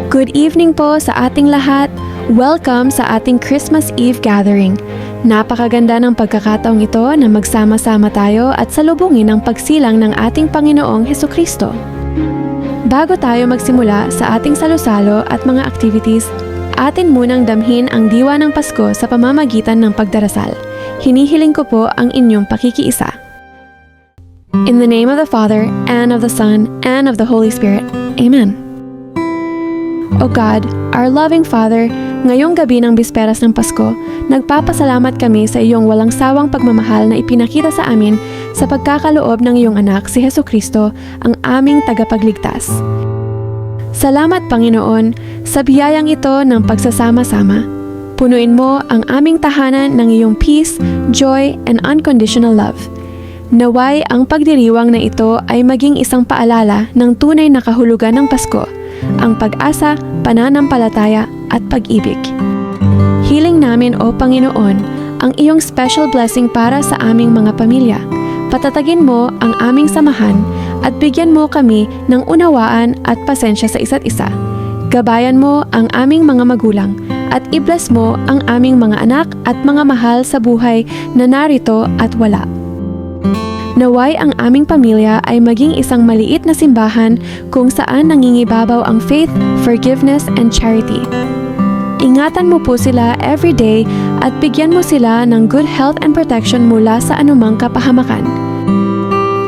Good evening po sa ating lahat. Welcome sa ating Christmas Eve gathering. Napakaganda ng pagkakataong ito na magsama-sama tayo at salubungin ang pagsilang ng ating Panginoong Hesukristo. Bago tayo magsimula sa ating salo-salo at mga activities, atin munang damhin ang diwa ng Pasko sa pamamagitan ng pagdarasal. Hinihiling ko po ang inyong pakikiisa. In the name of the Father, and of the Son, and of the Holy Spirit. Amen. O God, our loving Father, ngayong gabi ng bisperas ng Pasko, nagpapasalamat kami sa iyong walang sawang pagmamahal na ipinakita sa amin sa pagkakaloob ng iyong anak si Hesukristo, ang aming tagapagligtas. Salamat, Panginoon, sa biyayang ito ng pagsasama-sama. Punuin mo ang aming tahanan ng iyong peace, joy, and unconditional love. Naway ang pagdiriwang na ito ay maging isang paalala ng tunay na kahulugan ng Pasko, ang pag-asa, pananampalataya at pag-ibig. Hiling namin, O Panginoon, ang iyong special blessing para sa aming mga pamilya. Patatagin mo ang aming samahan at bigyan mo kami ng unawaan at pasensya sa isa't isa. Gabayan mo ang aming mga magulang at i-bless mo ang aming mga anak at mga mahal sa buhay na narito at wala. Naway ang aming pamilya ay maging isang maliit na simbahan kung saan nangingibabaw ang faith, forgiveness, and charity. Ingatan mo po sila every day at bigyan mo sila ng good health and protection mula sa anumang kapahamakan.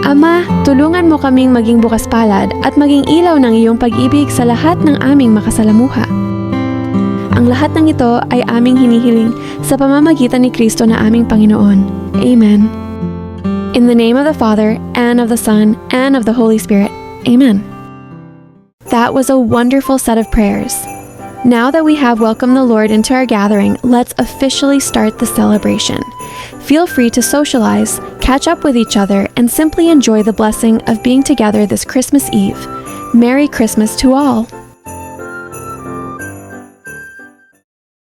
Ama, tulungan mo kaming maging bukas palad at maging ilaw ng iyong pag-ibig sa lahat ng aming makasalamuha. Ang lahat ng ito ay aming hinihiling sa pamamagitan ni Kristo na aming Panginoon. Amen. In the name of the Father, and of the Son, and of the Holy Spirit. Amen. That was a wonderful set of prayers. Now that we have welcomed the Lord into our gathering, let's officially start the celebration. Feel free to socialize, catch up with each other, and simply enjoy the blessing of being together this Christmas Eve. Merry Christmas to all!